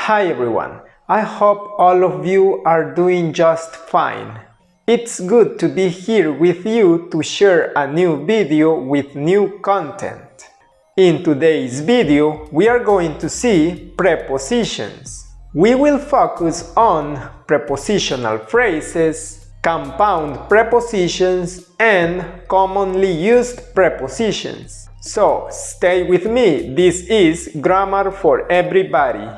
Hi everyone, I hope all of you are doing just fine. It's good to be here with you to share a new video with new content. In today's video, we are going to see prepositions. We will focus on prepositional phrases, compound prepositions, and commonly used prepositions. So, stay with me, this is Grammar for Everybody.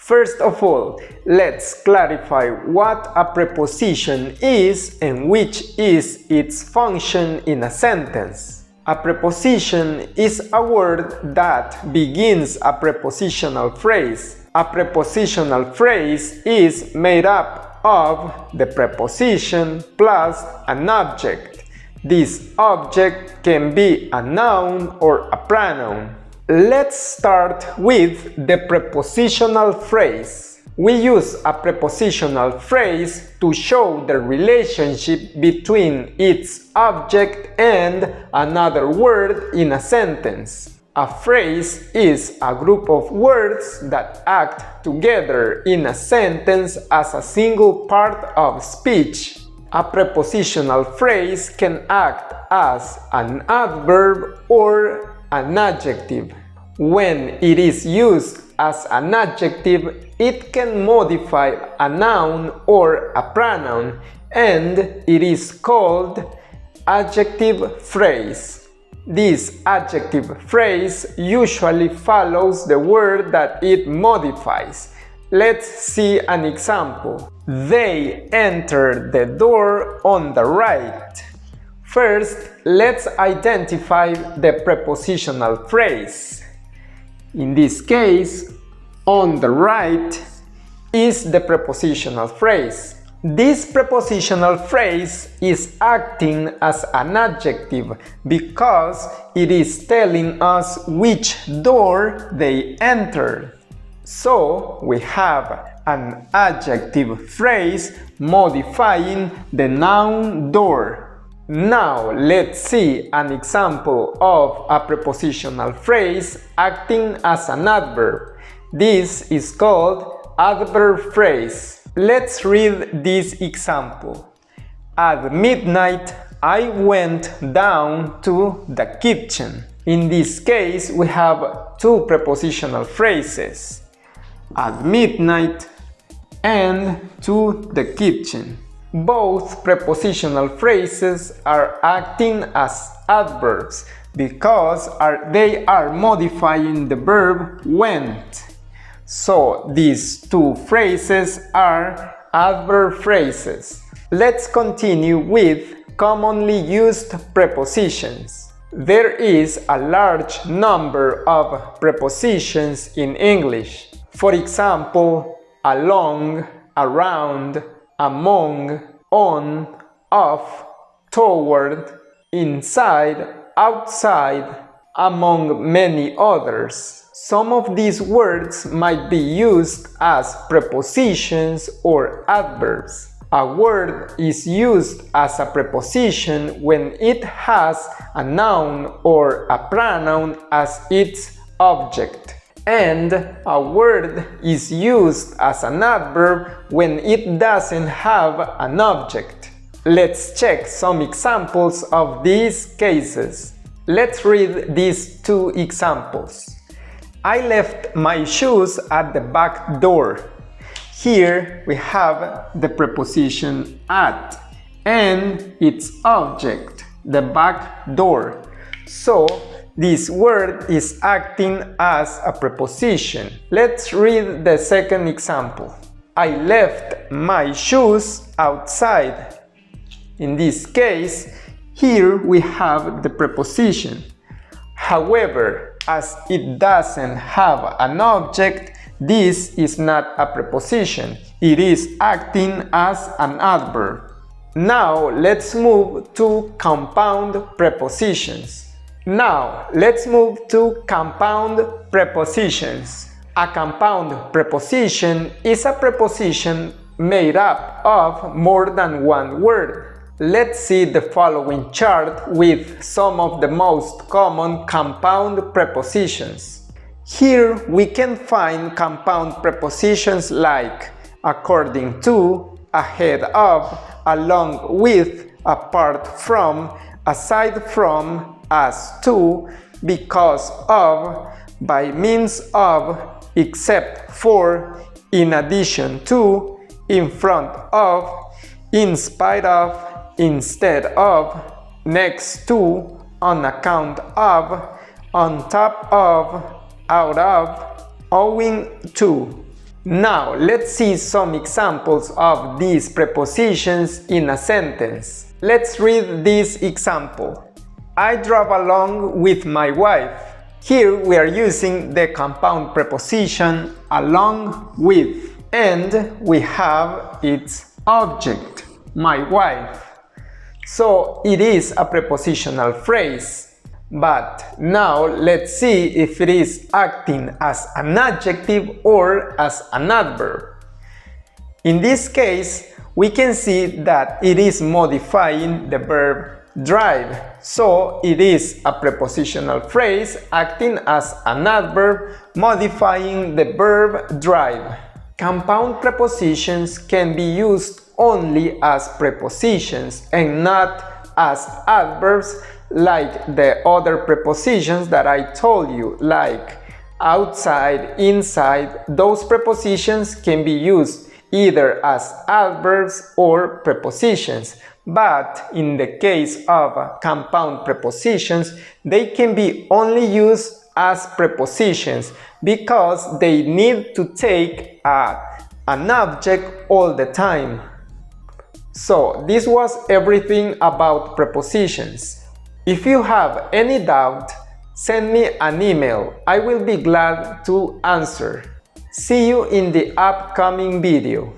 First of all, let's clarify what a preposition is and which is its function in a sentence. A preposition is a word that begins a prepositional phrase. A prepositional phrase is made up of the preposition plus an object. This object can be a noun or a pronoun. Let's start with the prepositional phrase. We use a prepositional phrase to show the relationship between its object and another word in a sentence. A phrase is a group of words that act together in a sentence as a single part of speech. A prepositional phrase can act as an adverb or an adjective. When it is used as an adjective, it can modify a noun or a pronoun, and it is called adjective phrase. This adjective phrase usually follows the word that it modifies. Let's see an example. They entered the door on the right. First, let's identify the prepositional phrase. In this case, on the right is the prepositional phrase. This prepositional phrase is acting as an adjective because it is telling us which door they entered. So, we have an adjective phrase modifying the noun door. Now, let's see an example of a prepositional phrase acting as an adverb. This is called adverb phrase. Let's read this example. At midnight, I went down to the kitchen. In this case, we have two prepositional phrases. At midnight and to the kitchen. Both prepositional phrases are acting as adverbs because they are modifying the verb went. So these two phrases are adverb phrases. Let's continue with commonly used prepositions. There is a large number of prepositions in English. For example, along, around, among, on, off, toward, inside, outside, among many others. Some of these words might be used as prepositions or adverbs. A word is used as a preposition when it has a noun or a pronoun as its object. And a word is used as an adverb when it doesn't have an object. Let's check some examples of these cases. Let's read these two examples. I left my shoes at the back door. Here we have the preposition at and its object, the back door. So, this word is acting as a preposition. Let's read the second example. I left my shoes outside. In this case, here we have the preposition. However, as it doesn't have an object, this is not a preposition. It is acting as an adverb. Now, let's move to compound prepositions. Now, let's move to compound prepositions. A compound preposition is a preposition made up of more than one word. Let's see the following chart with some of the most common compound prepositions. Here we can find compound prepositions like according to, ahead of, along with, apart from, aside from, as to, because of, by means of, except for, in addition to, in front of, in spite of, instead of, next to, on account of, on top of, out of, owing to. Now let's see some examples of these prepositions in a sentence. Let's read this example. I drove along with my wife. Here we are using the compound preposition along with, and we have its object, my wife. So it is a prepositional phrase. But now let's see if it is acting as an adjective or as an adverb. In this case, we can see that it is modifying the verb drive. So it is a prepositional phrase acting as an adverb modifying the verb drive. Compound prepositions can be used only as prepositions and not as adverbs like the other prepositions that I told you, like outside, inside. Those prepositions can be used either as adverbs or prepositions, but in the case of compound prepositions, they can be only used as prepositions because they need to take an object all the time. So this was everything about prepositions. If you have any doubt, send me an email. I will be glad to answer. See you in the upcoming video.